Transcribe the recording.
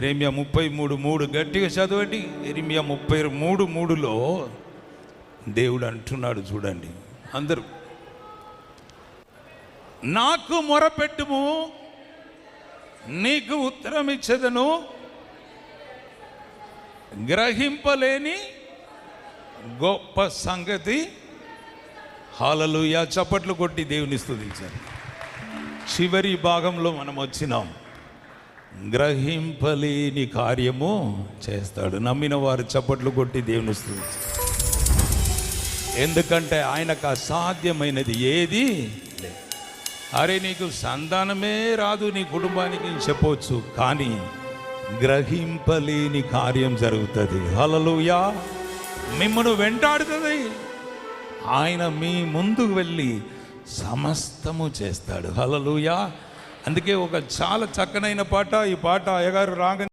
ఇర్మియా 33:3 గట్టిగా చదవండి. ఇర్మియా 33:3లో దేవుడు అంటున్నాడు, చూడండి అందరూ, నాకు మొరపెట్టుము, నీకు ఉత్తరం ఇచ్చేదను, గ్రహింపలేని గొప్ప సంగతి. హల్లెలూయా. చప్పట్లు కొట్టి దేవుని స్తుతించారు. చివరి భాగంలో మనం వచ్చినాం. గ్రహింపలేని కార్యము చేస్తాడు. నమ్మిన వారు చప్పట్లు కొట్టి దేవుని స్తుతించారు. ఎందుకంటే ఆయనకు అసాధ్యమైనది ఏది లేదు. అరే నీకు సంతానమే రాదు నీ కుటుంబానికి చెప్పవచ్చు, కానీ గ్రహింపలేని కార్యం జరుగుతుంది. హల్లెలూయా. మిమ్మల్ని వెంటాడుతుంది. ఆయన మీ ముందుకు వెళ్ళి సమస్తము చేస్తాడు. హల్లెలూయా. అందుకే ఒక చాలా చక్కనైన పాట, ఈ పాట అయ్యగారు రాగానే